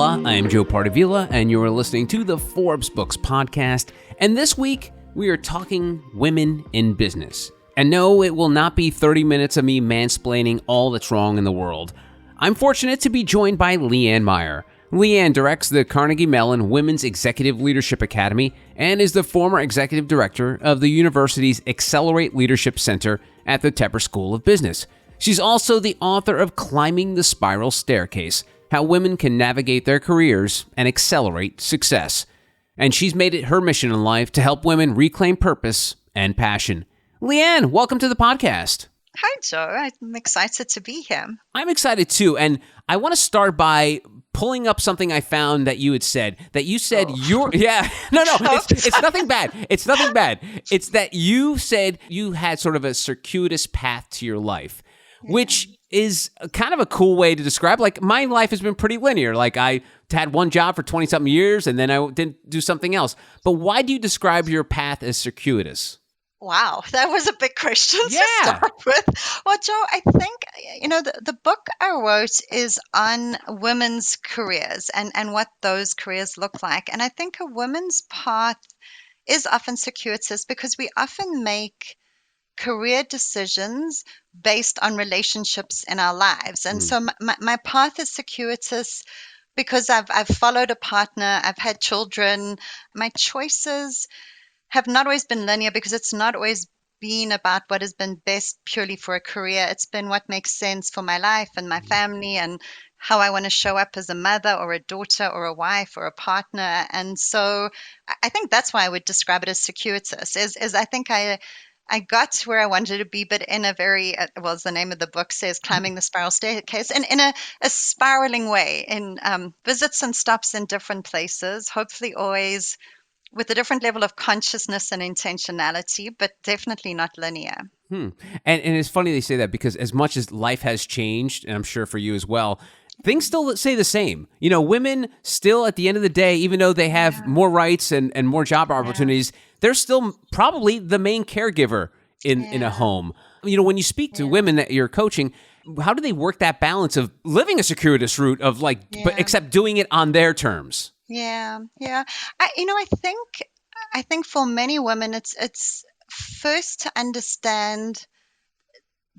Hola, I am Joe Pardavila, and you are listening to the Forbes Books podcast. And this week, we are talking women in business. And no, it will not be 30 minutes of me mansplaining all that's wrong in the world. I'm fortunate to be joined by Leanne Meyer. Leanne directs the Carnegie Mellon Women's Executive Leadership Academy and is the former executive director of the university's Accelerate Leadership Center at the Tepper School of Business. She's also the author of Climbing the Spiral Staircase: How Women Can Navigate Their Careers and Accelerate Success. And she's made it her mission in life to help women reclaim purpose and passion. Leanne, welcome to the podcast. Hi, Joe. I'm excited to be here. I'm excited too. And I want to start by pulling up something I found that you had said. It's nothing bad. It's nothing bad. It's that you said you had sort of a circuitous path to your life, which is kind of a cool way to describe. Like, my life has been pretty linear. Like, I had one job for 20-something years, and then I didn't do something else. But why do you describe your path as circuitous? Wow, that was a big question to Yeah. start with. Well, Joe, I think, the book I wrote is on women's careers and what those careers look like. And I think a woman's path is often circuitous because we often make career decisions based on relationships in our lives. And so my path is circuitous because I've followed a partner, I've had children. My choices have not always been linear because it's not always been about what has been best purely for a career. It's been what makes sense for my life and my family and how I want to show up as a mother or a daughter or a wife or a partner. And so I think that's why I would describe it as circuitous, is I think I got to where I wanted to be, but in a very, as the name of the book says, Climbing the Spiral Staircase, and in a spiraling way, in visits and stops in different places, hopefully always with a different level of consciousness and intentionality, but definitely not linear. And it's funny they say that because as much as life has changed, and I'm sure for you as well, things still say the same. You know, women still at the end of the day, even though they have more rights and more job opportunities, they're still probably the main caregiver in a home. You know, when you speak to women that you're coaching, how do they work that balance of living a circuitous route of but except doing it on their terms? Yeah. I think for many women, it's first to understand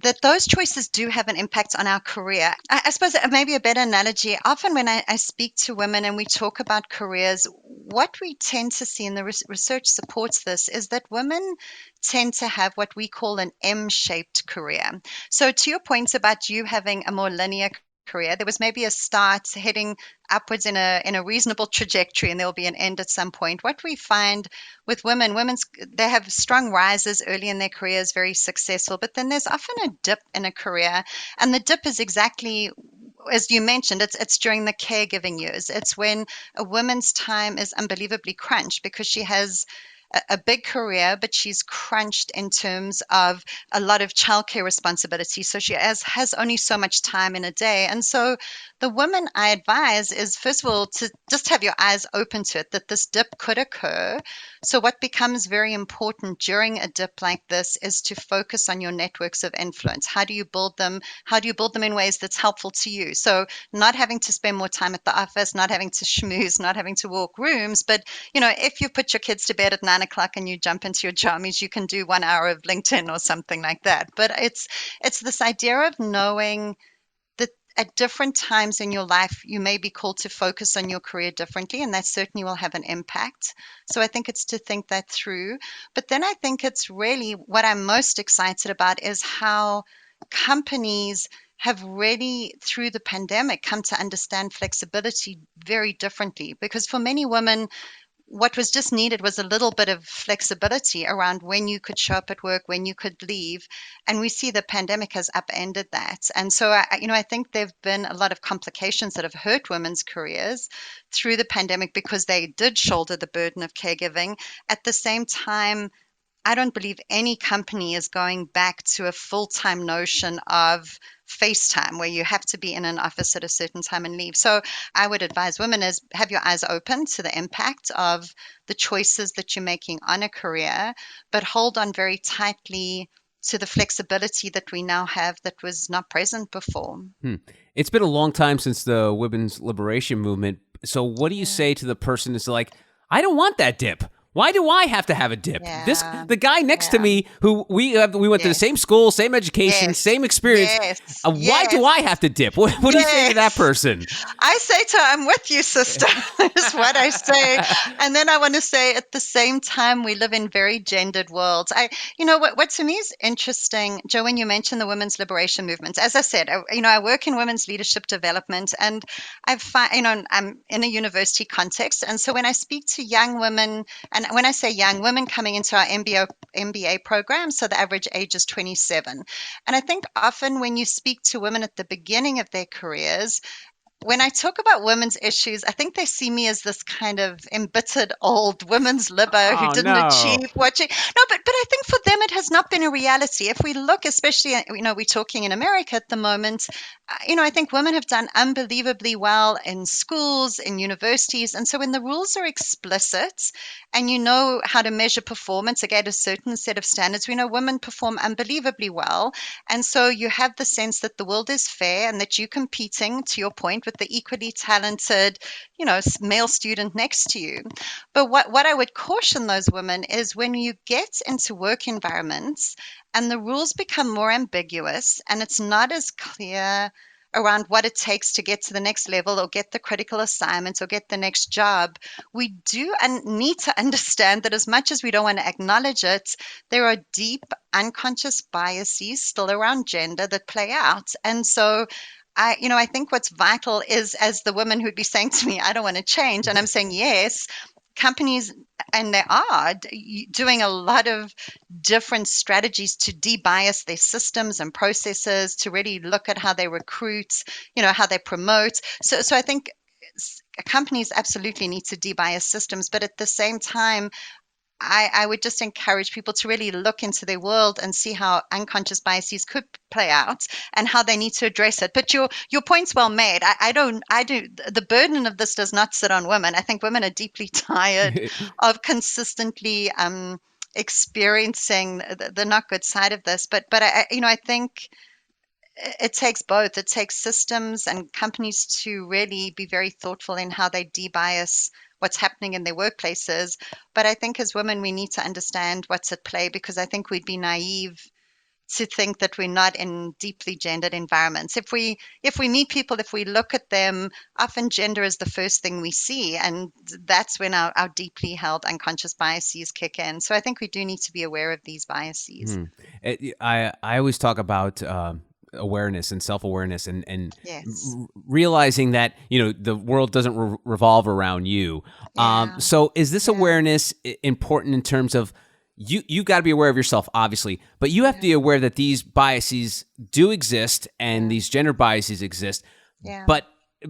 that those choices do have an impact on our career. I suppose maybe a better analogy, often when I speak to women and we talk about careers, what we tend to see, and the research supports this, is that women tend to have what we call an M-shaped career. So to your point about you having a more linear career, there was maybe a start heading upwards in a reasonable trajectory, and there will be an end at some point. What we find with they have strong rises early in their careers, very successful, but then there's often a dip in a career, and the dip is exactly as you mentioned. It's during the caregiving years. It's when a woman's time is unbelievably crunched because she has a big career, but she's crunched in terms of a lot of childcare responsibility. So she has only so much time in a day. And so the woman I advise is, first of all, to just have your eyes open to it, that this dip could occur. So what becomes very important during a dip like this is to focus on your networks of influence. How do you build them? How do you build them in ways that's helpful to you? So not having to spend more time at the office, not having to schmooze, not having to walk rooms, but if you put your kids to bed at 9:00 and you jump into your jammies, you can do 1 hour of LinkedIn or something like that. But it's this idea of knowing that at different times in your life, you may be called to focus on your career differently, and that certainly will have an impact. So I think it's to think that through. But then I think it's really what I'm most excited about is how companies have really, through the pandemic, come to understand flexibility very differently. Because for many women, what was just needed was a little bit of flexibility around when you could show up at work, when you could leave. And we see the pandemic has upended that. And so, I think there have been a lot of complications that have hurt women's careers through the pandemic because they did shoulder the burden of caregiving. At the same time, I don't believe any company is going back to a full-time notion of FaceTime where you have to be in an office at a certain time and leave. So I would advise women is have your eyes open to the impact of the choices that you're making on a career, but hold on very tightly to the flexibility that we now have that was not present before. It's been a long time since the women's liberation movement. So what do you say to the person that's like, I don't want that dip. Why do I have to have a dip? Yeah. The guy next to Yeah. me, who we went to the Yes. same school, same education, Yes. same experience. Yes. Why do Yes. I have to dip? What do you say to that Yes. person? I say to her, I'm with you, sister, is what I say. And then I want to say at the same time, we live in very gendered worlds. What to me is interesting, Joe, when you mentioned the women's liberation movements, as I said, I work in women's leadership development, and I'm in a university context. And so when I speak to young women, and when I say young women coming into our MBA program, so the average age is 27. And I think often when you speak to women at the beginning of their careers, when I talk about women's issues, I think they see me as this kind of embittered old women's liber who Oh, didn't no. achieve what she. No, but I think for them it has not been a reality. If we look, especially, we're talking in America at the moment, I think women have done unbelievably well in schools, in universities. And so when the rules are explicit and you know how to measure performance against a certain set of standards, we know women perform unbelievably well. And so you have the sense that the world is fair and that you're competing, to your point, with the equally talented, male student next to you. But what I would caution those women is when you get into work environments and the rules become more ambiguous and it's not as clear around what it takes to get to the next level or get the critical assignments or get the next job, we do need to understand that as much as we don't want to acknowledge it, there are deep unconscious biases still around gender that play out. And so I think what's vital is, as the woman who'd be saying to me, I don't want to change. And I'm saying, yes, companies, and they are doing a lot of different strategies to debias their systems and processes, to really look at how they recruit, how they promote. So I think companies absolutely need to debias systems, but at the same time, I would just encourage people to really look into their world and see how unconscious biases could play out and how they need to address it. But your point's well made. The burden of this does not sit on women. I think women are deeply tired of consistently experiencing the not good side of this. But I think it takes both. It takes systems and companies to really be very thoughtful in how they debias what's happening in their workplaces. But I think as women, we need to understand what's at play, because I think we'd be naive to think that we're not in deeply gendered environments. If we meet people, if we look at them, often gender is the first thing we see, and that's when our deeply held unconscious biases kick in. So I think we do need to be aware of these biases. I always talk about awareness and self-awareness and Yes. realizing that the world doesn't revolve around you. Yeah. So is this awareness important in terms of you got to be aware of yourself, obviously, but you have to be aware that these biases do exist and these gender biases exist. Yeah. But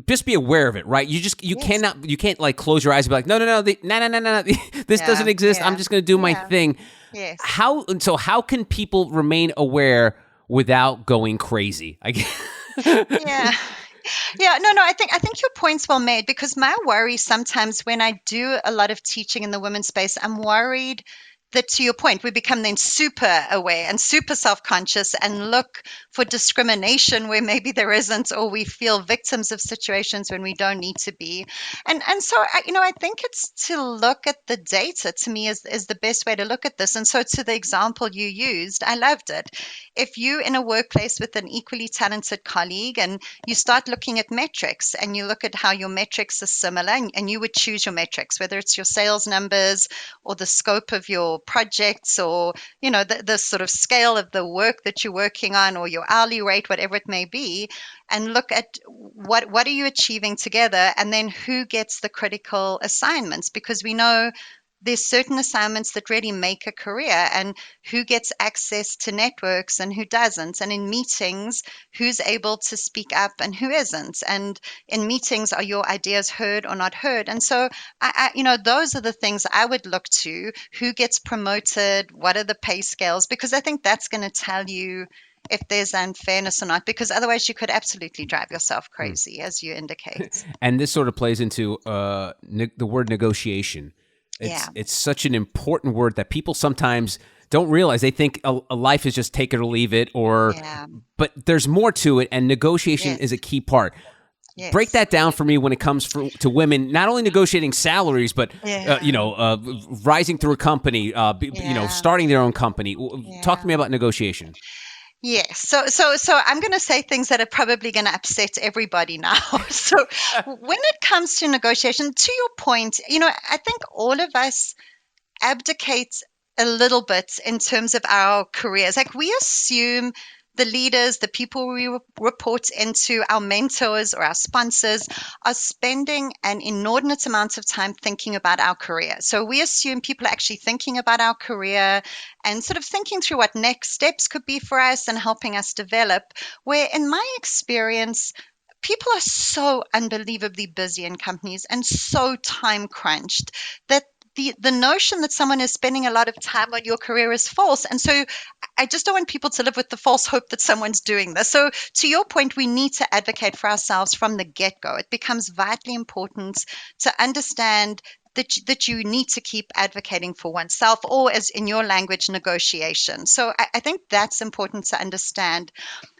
just be aware of it, right? You can't like close your eyes and be like, no, this doesn't exist. I'm just going to do my thing. Yes. How can people remain aware without going crazy? I guess. Yeah. Yeah, no, I think your point's well made, because my worry sometimes when I do a lot of teaching in the women's space, I'm worried that, to your point, we become then super aware and super self-conscious and look for discrimination where maybe there isn't, or we feel victims of situations when we don't need to be. And so I think it's to look at the data, to me, is the best way to look at this. And so to the example you used, I loved it. If you in a workplace with an equally talented colleague and you start looking at metrics and you look at how your metrics are similar, and you would choose your metrics, whether it's your sales numbers or the scope of your projects, or the sort of scale of the work that you're working on, or your hourly rate, whatever it may be, and look at what are you achieving together, and then who gets the critical assignments, because we know there's certain assignments that really make a career, and who gets access to networks and who doesn't, and in meetings, who's able to speak up and who isn't, and in meetings, are your ideas heard or not heard? And so those are the things I would look to. Who gets promoted? What are the pay scales? Because I think that's going to tell you if there's unfairness or not, because otherwise you could absolutely drive yourself crazy, as you indicate. And this sort of plays into the word negotiation. It's such an important word that people sometimes don't realize. They think a life is just take it or leave it, but there's more to it, and negotiation is a key part. Break Yes. that down for me when it comes to women, not only negotiating salaries, but Yeah. rising through a company, Yeah. starting their own company. Talk to Yeah. me about negotiation. Yes. So I'm going to say things that are probably going to upset everybody now. So when it comes to negotiation, to your point, I think all of us abdicate a little bit in terms of our careers. Like we assume the leaders, the people we report into, our mentors or our sponsors are spending an inordinate amount of time thinking about our career. So we assume people are actually thinking about our career and sort of thinking through what next steps could be for us and helping us develop. Where in my experience, people are so unbelievably busy in companies and so time crunched that the notion that someone is spending a lot of time on your career is false. And so I just don't want people to live with the false hope that someone's doing this. So to your point, we need to advocate for ourselves from the get-go. It becomes vitally important to understand that you need to keep advocating for oneself, or as in your language, negotiation. So I think that's important to understand.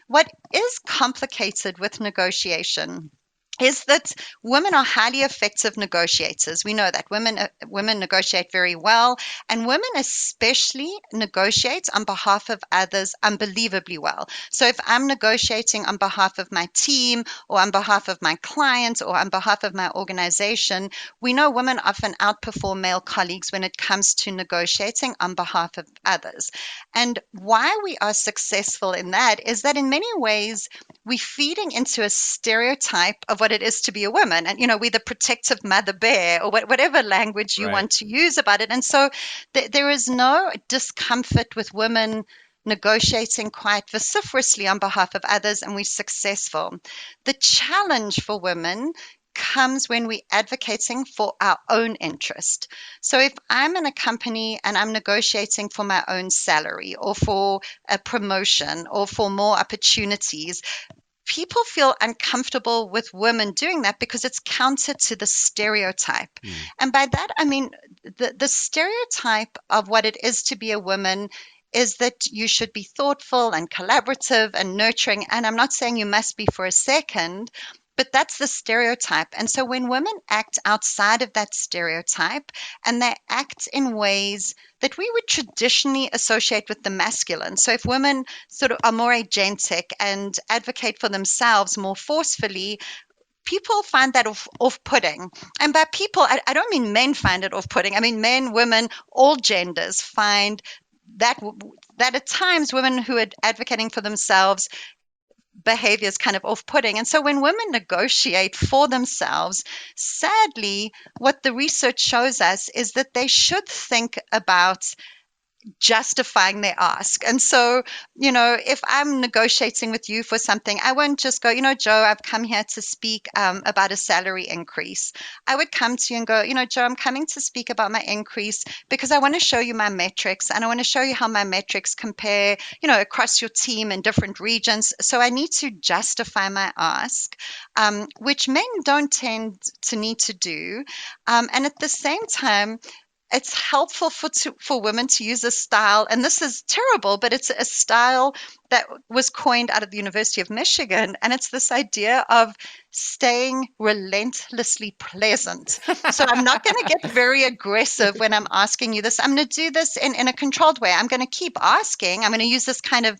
What is complicated with negotiation is that women are highly effective negotiators. We know that women negotiate very well, and women especially negotiate on behalf of others unbelievably well. So if I'm negotiating on behalf of my team or on behalf of my client or on behalf of my organization, we know women often outperform male colleagues when it comes to negotiating on behalf of others. And why we are successful in that is that in many ways we're feeding into a stereotype of what it is to be a woman. And, we're the protective mother bear or whatever language you Right. want to use about it. And so there is no discomfort with women negotiating quite vociferously on behalf of others, and we're successful. The challenge for women comes when we're advocating for our own interest. So if I'm in a company and I'm negotiating for my own salary or for a promotion or for more opportunities, people feel uncomfortable with women doing that because it's counter to the stereotype. And by that, I mean the stereotype of what it is to be a woman is that you should be thoughtful and collaborative and nurturing. And I'm not saying you must be for a second, but that's the stereotype. And so when women act outside of that stereotype and they act in ways that we would traditionally associate with the masculine. So if women sort of are more agentic and advocate for themselves more forcefully, people find that off-putting. And by people, I don't mean men find it off-putting. I mean men, women, all genders find that at times women who are advocating for themselves behavior is kind of off-putting. And so when women negotiate for themselves, sadly, what the research shows us is that they should think about justifying their ask. And so, if I'm negotiating with you for something, I won't just go, Joe, I've come here to speak about a salary increase. I would come to you and go, Joe, I'm coming to speak about my increase because I want to show you my metrics and I want to show you how my metrics compare, across your team in different regions. So I need to justify my ask, which men don't tend to need to do. And at the same time, it's helpful for women to use a style, and this is terrible, but it's a style that was coined out of the University of Michigan, and it's this idea of staying relentlessly pleasant. So I'm not going to get very aggressive when I'm asking you this. I'm going to do this in a controlled way. I'm going to keep asking. I'm going to use this kind of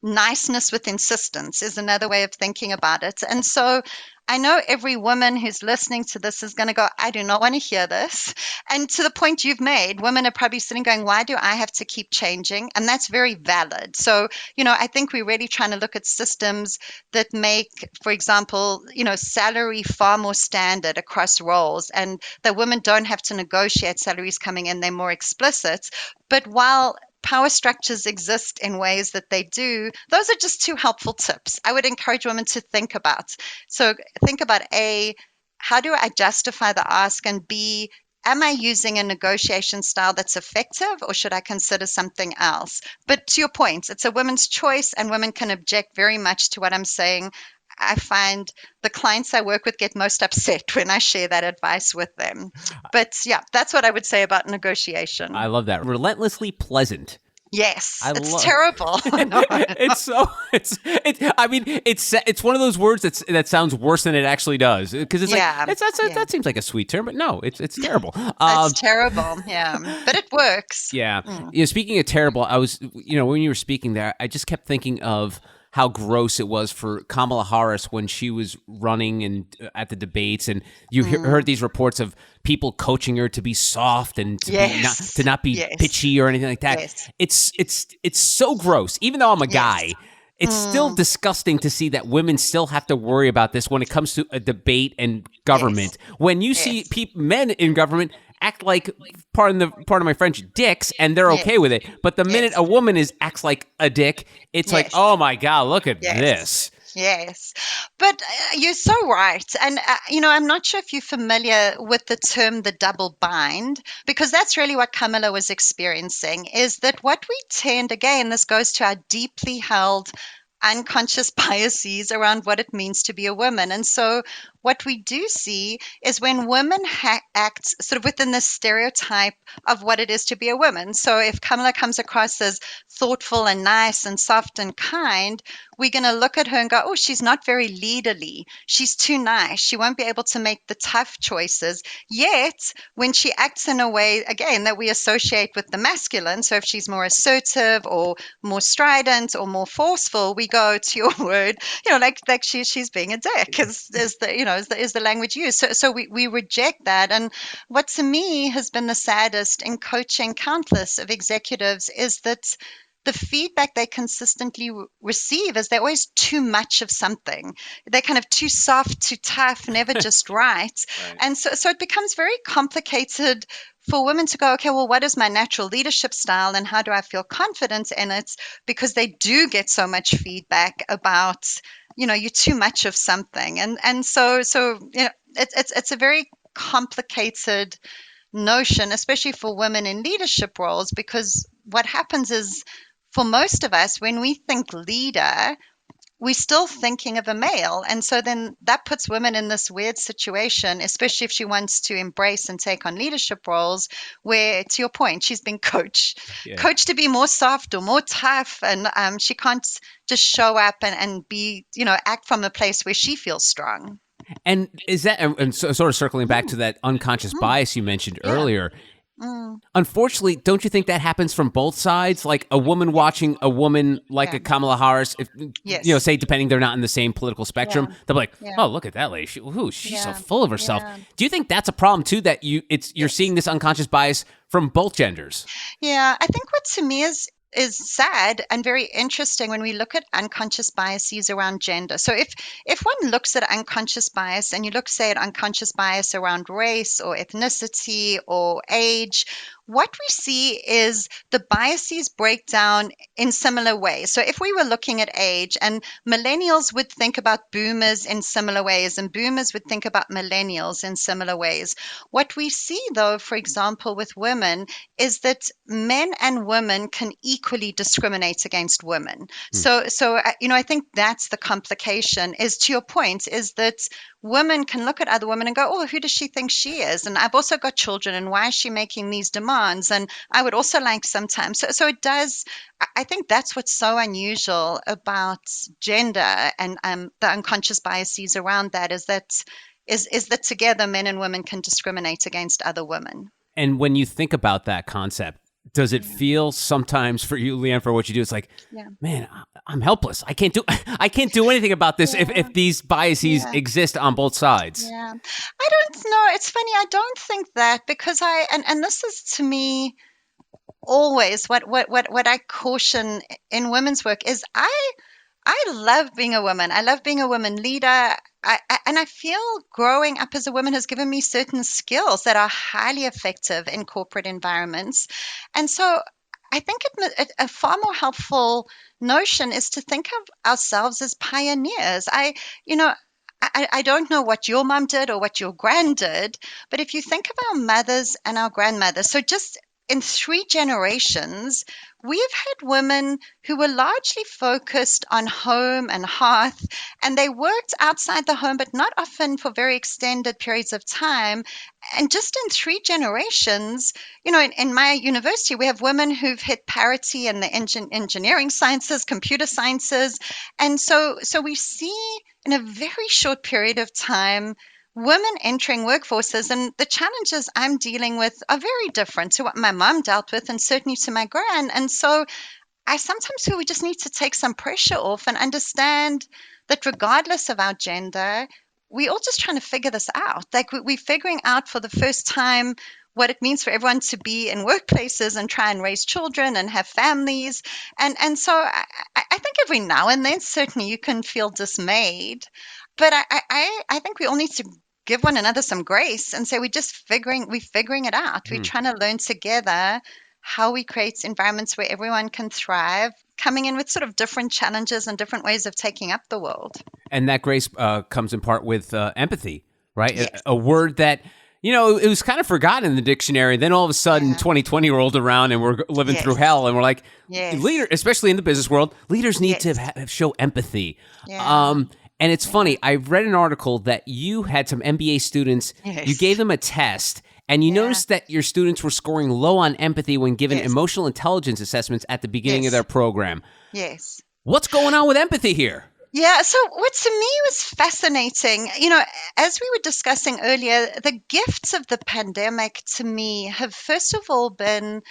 niceness with insistence is another way of thinking about it. And so I know every woman who's listening to this is going to go, I do not want to hear this. And to the point you've made, women are probably sitting going, why do I have to keep changing? And that's very valid. So, I think we're really trying to look at systems that make, for example, salary far more standard across roles, and that women don't have to negotiate salaries coming in, they're more explicit. But while power structures exist in ways that they do, those are just two helpful tips I would encourage women to think about. So think about A, how do I justify the ask? And B, am I using a negotiation style that's effective, or should I consider something else? But to your point, it's a woman's choice and women can object very much to what I'm saying. I find the clients I work with get most upset when I share that advice with them. But yeah, that's what I would say about negotiation. I love that. Relentlessly pleasant. Yes, I it's love terrible. I know. it's so I mean it's one of those words that sounds worse than it actually does, because it's like Yeah, yeah, that seems like a sweet term, but no, it's terrible. it's terrible. Yeah, but it works. Yeah. Mm. Speaking of terrible, I was, when you were speaking there, I just kept thinking of how gross it was for Kamala Harris when she was running and at the debates, and you heard these reports of people coaching her to be soft and to Yes, not be yes, bitchy or anything like that. yes, It's so gross. Even though I'm a yes. guy, it's still Mm, disgusting to see that women still have to worry about this when it comes to a debate and yes, government. When you see yes, men in government act like, pardon my French, dicks, and they're okay yes, with it. But the minute yes, a woman acts like a dick, it's like, yes. oh my god, look at Yes. this. Yes. But you're so right. And, I'm not sure if you're familiar with the term the double bind, because that's really what Camilla was experiencing is that what we tend, again, this goes to our deeply held unconscious biases around what it means to be a woman. And so what we do see is when women act sort of within the stereotype of what it is to be a woman. So if Kamala comes across as thoughtful and nice and soft and kind, we're going to look at her and go, oh, she's not very leaderly. She's too nice. She won't be able to make the tough choices. Yet, when she acts in a way, again, that we associate with the masculine, so if she's more assertive or more strident or more forceful, we go to your word, like she's being a dick, is the language used. So we reject that. And what to me has been the saddest in coaching countless of executives is that the feedback they consistently receive is they're always too much of something. They're kind of too soft, too tough, never just right. Right. And so it becomes very complicated for women to go, okay, well, what is my natural leadership style and how do I feel confident in it? Because they do get so much feedback about, you're too much of something. And so it's a very complicated notion, especially for women in leadership roles, because what happens is for most of us, when we think leader, we're still thinking of a male. And so then that puts women in this weird situation, especially if she wants to embrace and take on leadership roles, where, to your point, she's been Yeah. coached to be more soft or more tough. And she can't just show up and be, act from a place where she feels strong. And is that, and so, sort of circling back to that unconscious Mm, bias you mentioned yeah. earlier, Mm, unfortunately, don't you think that happens from both sides? Like a woman watching a woman like yeah. a Kamala Harris, if Yes. say depending they're not in the same political spectrum, Yeah. they'll be like, Yeah. "Oh, look at that lady! She's so Yeah. full of herself." Yeah. Do you think that's a problem too? That you're Yes. seeing this unconscious bias from both genders? Yeah, I think what to me is sad and very interesting when we look at unconscious biases around gender. So if one looks at unconscious bias and you look, say, at unconscious bias around race or ethnicity or age, what we see is the biases break down in similar ways. So if we were looking at age, and millennials would think about boomers in similar ways, and boomers would think about millennials in similar ways. What we see, though, for example, with women, is that men and women can equally discriminate against women. Hmm. So I think that's the complication. Is, to your point, is that women can look at other women and go, oh, who does she think she is? And I've also got children, and why is she making these demands? And I would also like sometimes. So it does. I think that's what's so unusual about gender and the unconscious biases around that is that together men and women can discriminate against other women. And when you think about that concept, does it Yeah. feel sometimes for you, Leanne, for what you do? It's like, Yeah. man, I'm helpless. I can't do I can't do anything about this Yeah. if these biases Yeah. exist on both sides. Yeah. I don't know. It's funny. I don't think that because and this is to me always what I caution in women's work is I love being a woman. I love being a woman leader. And I feel growing up as a woman has given me certain skills that are highly effective in corporate environments. And so I think a far more helpful notion is to think of ourselves as pioneers. You know, I don't know what your mom did or what your grand did, but if you think of our mothers and our grandmothers, so just in 3 generations, we've had women who were largely focused on home and hearth, and they worked outside the home, but not often for very extended periods of time. And just in 3 generations, in my university, we have women who've hit parity in the engineering sciences, computer sciences. And so we see in a very short period of time women entering workforces, and the challenges I'm dealing with are very different to what my mom dealt with, and certainly to my gran. And so I sometimes feel we just need to take some pressure off and understand that regardless of our gender, we're all just trying to figure this out. Like we're figuring out for the first time what it means for everyone to be in workplaces and try and raise children and have families. And so I think every now and then, certainly you can feel dismayed. But I think we all need to give one another some grace and say we're figuring it out. We're trying to learn together how we create environments where everyone can thrive, coming in with sort of different challenges and different ways of taking up the world. And that grace comes in part with empathy, right? Yes. A word that, it was kind of forgotten in the dictionary. Then all of a sudden, 2020 rolled around and we're living through hell. And we're like, leader, especially in the business world, leaders need to show empathy. Yeah. And it's funny. I read an article that you had some MBA students, you gave them a test, and you noticed that your students were scoring low on empathy when given emotional intelligence assessments at the beginning of their program. Yes. What's going on with empathy here? Yeah, so what to me was fascinating, as we were discussing earlier, the gifts of the pandemic to me have first of all been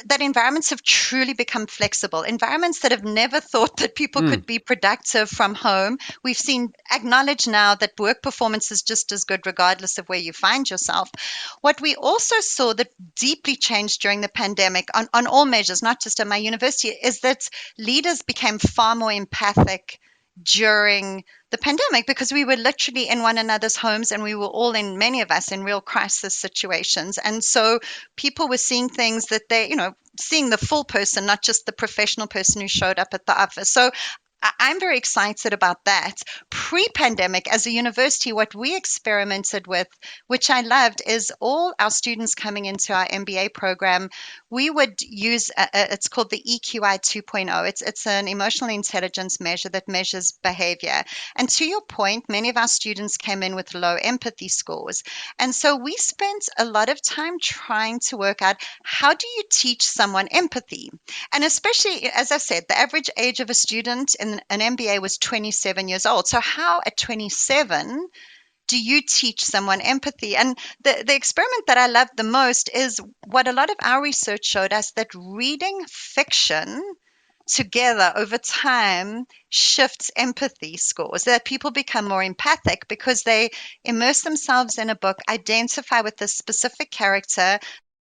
that environments have truly become flexible, environments that have never thought that people could be productive from home. We've seen acknowledge now that work performance is just as good regardless of where you find yourself. What we also saw that deeply changed during the pandemic on all measures, not just at my university, is that leaders became far more empathic during the pandemic because we were literally in one another's homes and we were all many of us in real crisis situations. And so people were seeing things that seeing the full person, not just the professional person who showed up at the office. So I'm very excited about that. Pre-pandemic, as a university, what we experimented with, which I loved, is all our students coming into our MBA program, we would use, it's called the EQI 2.0. It's an emotional intelligence measure that measures behavior. And to your point, many of our students came in with low empathy scores. And so we spent a lot of time trying to work out, how do you teach someone empathy? And especially, as I said, the average age of a student in an MBA was 27 years old. So how at 27 do you teach someone empathy? And the experiment that I loved the most is what a lot of our research showed us, that reading fiction together over time shifts empathy scores, that people become more empathic because they immerse themselves in a book, identify with this specific character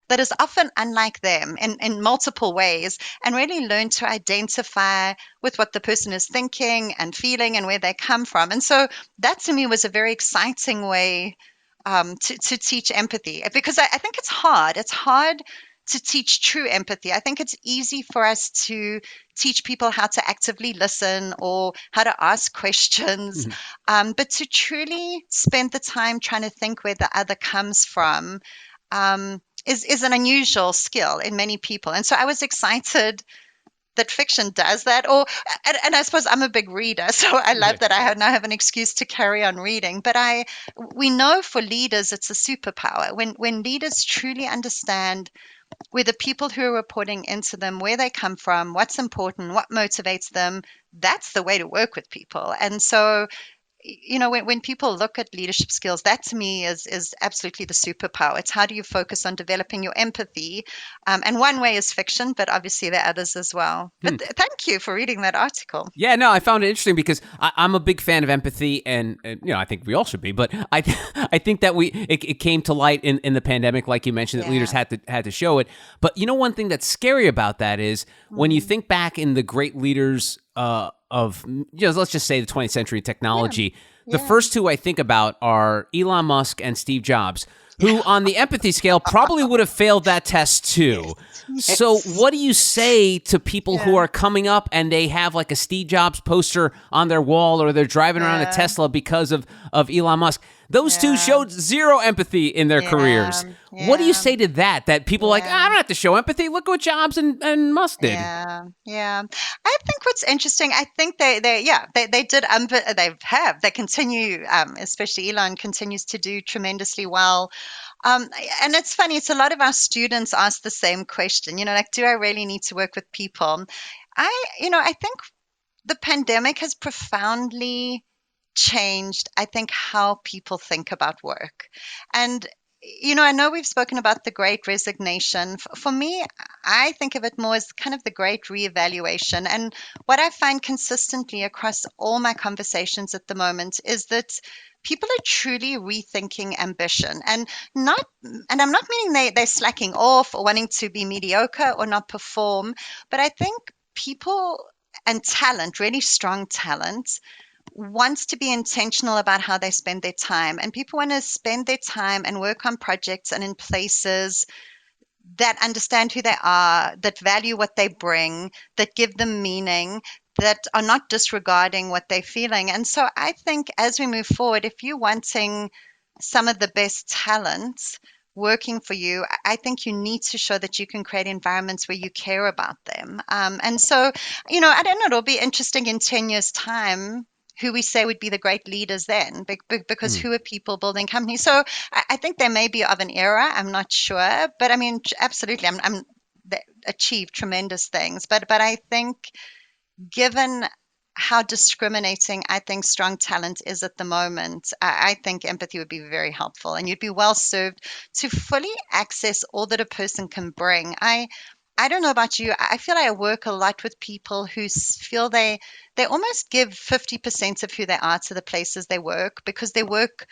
that is often unlike them in multiple ways, and really learn to identify with what the person is thinking and feeling and where they come from. And so that to me was a very exciting way to teach empathy, because I think it's hard. It's hard to teach true empathy. I think it's easy for us to teach people how to actively listen or how to ask questions, but to truly spend the time trying to think where the other comes from is an unusual skill in many people. And so I was excited that fiction does that. And I suppose I'm a big reader, so I love that I now have an excuse to carry on reading. But we know for leaders, it's a superpower. When leaders truly understand where the people who are reporting into them, where they come from, what's important, what motivates them, that's the way to work with people. And so when people look at leadership skills, that to me is absolutely the superpower. It's how do you focus on developing your empathy? And one way is fiction, but obviously there are others as well. But thank you for reading that article. Yeah, no, I found it interesting because I'm a big fan of empathy, and I think we all should be. But I think that it came to light in the pandemic, like you mentioned, that leaders had to show it. But one thing that's scary about that is when you think back in the great leaders of let's just say the 20th century technology, the first two I think about are Elon Musk and Steve Jobs, who on the empathy scale probably would have failed that test too. Yes. So what do you say to people who are coming up and they have like a Steve Jobs poster on their wall, or they're driving around a Tesla because of Elon Musk? Those two Yeah. showed zero empathy in their careers. What do you say to that? That people are like, I don't have to show empathy. Look what Jobs and Musk did. Yeah. I think what's interesting, I think they did, they continue, especially Elon continues to do tremendously well. And it's funny, it's a lot of our students ask the same question, like, do I really need to work with people? I think the pandemic has profoundly changed, I think, how people think about work. And, I know we've spoken about the great resignation. For me, I think of it more as kind of the great reevaluation. And what I find consistently across all my conversations at the moment is that people are truly rethinking ambition and I'm not meaning they're slacking off or wanting to be mediocre or not perform, but I think people and talent, really strong talent, wants to be intentional about how they spend their time. And people want to spend their time and work on projects and in places that understand who they are, that value what they bring, that give them meaning, that are not disregarding what they're feeling. And so I think as we move forward, if you're wanting some of the best talents working for you, I think you need to show that you can create environments where you care about them. And so, I don't know, it'll be interesting in 10 years' time who we say would be the great leaders then, because who are people building companies? So I think they may be of an era. I'm not sure, but I mean, absolutely, they achieved tremendous things. But I think given how discriminating I think strong talent is at the moment, I think empathy would be very helpful, and you'd be well served to fully access all that a person can bring. I don't know about you. I feel I work a lot with people who feel they almost give 50% of who they are to the places they work because their work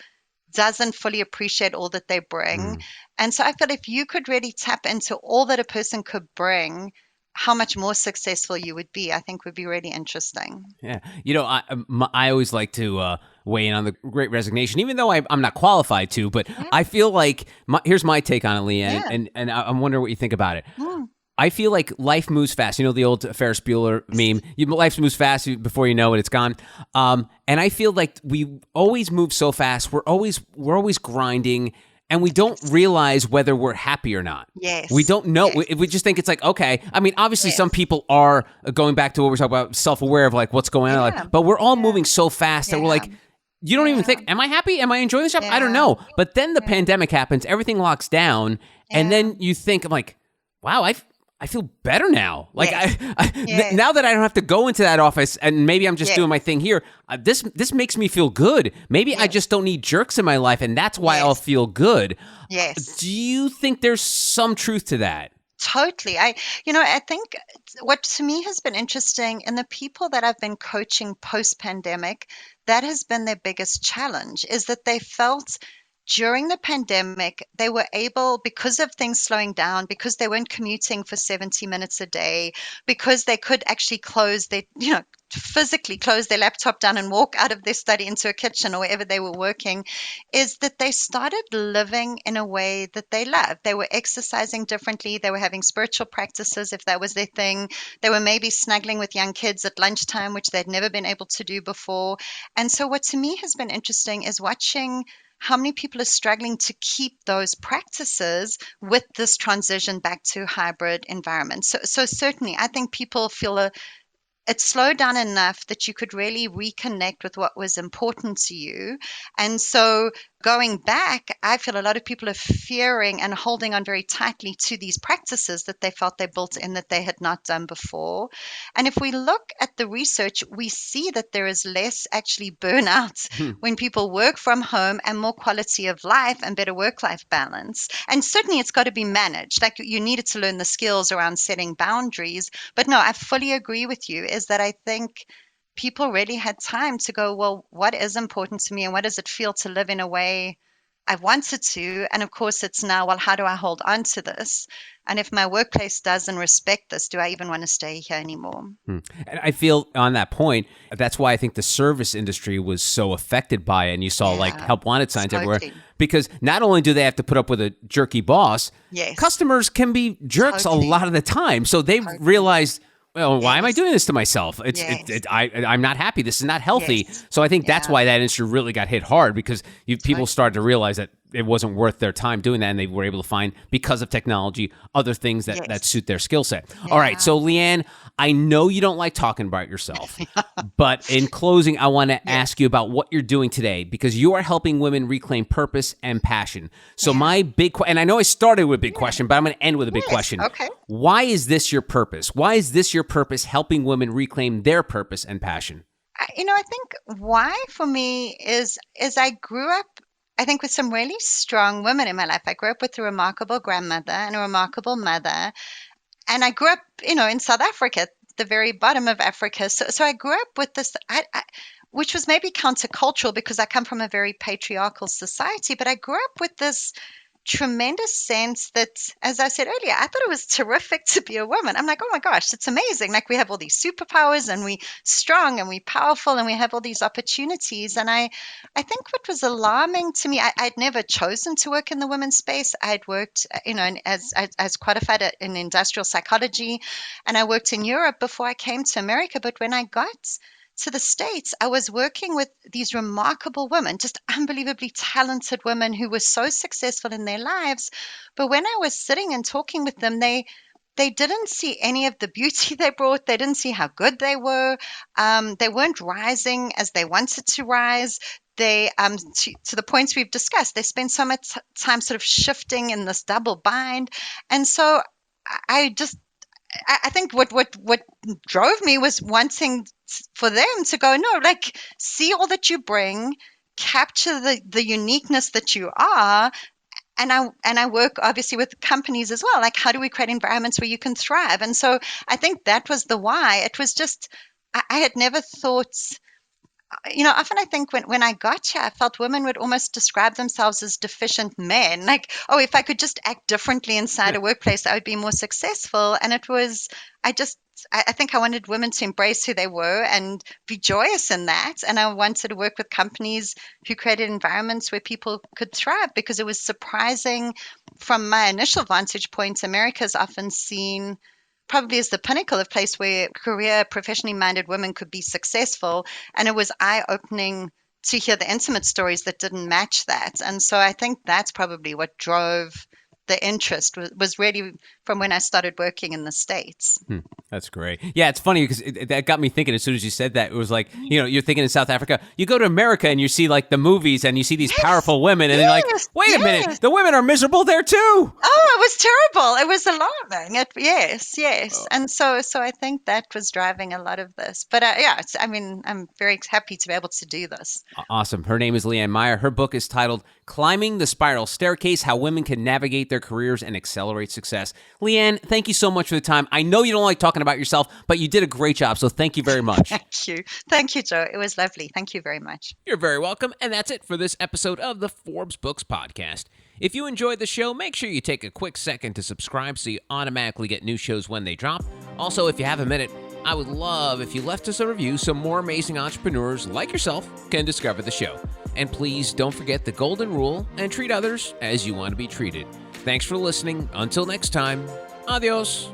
doesn't fully appreciate all that they bring. And so I feel if you could really tap into all that a person could bring, how much more successful you would be, I think would be really interesting. Yeah. I always like to weigh in on the Great Resignation, even though I'm not qualified to, but I feel like, here's my take on it, Leanne, and I'm wondering what you think about it. I feel like life moves fast. The old Ferris Bueller meme, life moves fast, before you know it, it's gone. And I feel like we always move so fast. We're always grinding, and we don't realize whether we're happy or not. Yes. We don't know. Yes. We just think it's like, okay. I mean, obviously some people are going back to what we're talking about, self-aware of like what's going on. But we're all moving so fast that we're like, you don't even think, am I happy? Am I enjoying this job? I don't know. But then the pandemic happens, everything locks down, and then you think, I'm like, wow, I feel better now. Like now that I don't have to go into that office and maybe I'm just doing my thing here, this makes me feel good. Maybe I just don't need jerks in my life, and that's why I'll feel good. Yes. Do you think there's some truth to that? Totally. I think what to me has been interesting in the people that I've been coaching post-pandemic, that has been their biggest challenge, is that they felt during the pandemic, they were able, because of things slowing down, because they weren't commuting for 70 minutes a day, because they could actually physically close their laptop down and walk out of their study into a kitchen or wherever they were working, is that they started living in a way that they loved. They were exercising differently. They were having spiritual practices, if that was their thing. They were maybe snuggling with young kids at lunchtime, which they'd never been able to do before. And so what to me has been interesting is watching how many people are struggling to keep those practices with this transition back to hybrid environments. So certainly, I think people feel it slowed down enough that you could really reconnect with what was important to you. And so going back, I feel a lot of people are fearing and holding on very tightly to these practices that they felt they built in that they had not done before. And if we look at the research, we see that there is less actually burnout when people work from home, and more quality of life and better work-life balance. And certainly it's got to be managed. Like, you needed to learn the skills around setting boundaries. But no, I fully agree with you, is that I think people really had time to go, well, what is important to me, and what does it feel to live in a way I wanted to? And of course, it's now, well, how do I hold on to this? And if my workplace doesn't respect this, do I even want to stay here anymore? And I feel on that point, that's why I think the service industry was so affected by it. And you saw like help wanted signs everywhere, because not only do they have to put up with a jerky boss, customers can be jerks a lot of the time. So they've realized, well, why am I Yes. doing this to myself? Yes. I'm not happy. This is not healthy. Yes. So I think that's Yeah. why that industry really got hit hard, because people started to realize that it wasn't worth their time doing that, and they were able to find, because of technology, other things that Yes. suit their skill set. All right, Yeah. so Leanne, I know you don't like talking about yourself, but in closing, I want to ask you about what you're doing today, because you are helping women reclaim purpose and passion. So my big and I know I started with a big question, but I'm going to end with a big question. Okay. Why is this your purpose? Why is this your purpose, helping women reclaim their purpose and passion? I think why for me is I grew up, I think, with some really strong women in my life. I grew up with a remarkable grandmother and a remarkable mother. And I grew up, in South Africa, the very bottom of Africa. So I grew up with this, which was maybe countercultural because I come from a very patriarchal society, but I grew up with this tremendous sense that, as I said earlier, I thought it was terrific to be a woman. I'm like, oh my gosh, it's amazing. Like, we have all these superpowers, and we strong and we powerful, and we have all these opportunities. And I think what was alarming to me, I'd never chosen to work in the women's space. I'd worked, as qualified in industrial psychology, and I worked in Europe before I came to America. But when I got to the States, I was working with these remarkable women, just unbelievably talented women who were so successful in their lives. But when I was sitting and talking with them, they didn't see any of the beauty they brought. They didn't see how good they were. They weren't rising as they wanted to rise. They, to the points we've discussed, they spend so much time sort of shifting in this double bind. And so I think what drove me was wanting for them to go, no, like, see all that you bring, capture the uniqueness that you are. And I work obviously with companies as well. Like, how do we create environments where you can thrive? And so I think that was the why. It was just, I had never thought, often I think when I got here, I felt women would almost describe themselves as deficient men. Like, oh, if I could just act differently inside a workplace, I would be more successful. And it was, I think I wanted women to embrace who they were and be joyous in that. And I wanted to work with companies who created environments where people could thrive, because it was surprising from my initial vantage point. America is often seen probably as the pinnacle of place where career, professionally minded women could be successful. And it was eye-opening to hear the intimate stories that didn't match that. And so I think that's probably what drove the interest, was really from when I started working in the States. That's great. Yeah, it's funny because that got me thinking as soon as you said that. It was like, you're thinking in South Africa, you go to America and you see like the movies and you see these powerful women, and you're like, wait a minute, the women are miserable there too. Oh, it was terrible. It was alarming. Yes. And so I think that was driving a lot of this. But I'm very happy to be able to do this. Awesome. Her name is Leanne Meyer. Her book is titled Climbing the Spiral Staircase: How Women Can Navigate Their Careers and Accelerate Success. Leanne, thank you so much for the time. I know you don't like talking about yourself, but you did a great job, so thank you very much. Thank you, Joe. It was lovely. Thank you very much. You're very welcome, and that's it for this episode of the Forbes Books Podcast. If you enjoyed the show, make sure you take a quick second to subscribe so you automatically get new shows when they drop. Also, if you have a minute, I would love if you left us a review so more amazing entrepreneurs like yourself can discover the show. And please don't forget the golden rule and treat others as you want to be treated. Thanks for listening. Until next time, adios.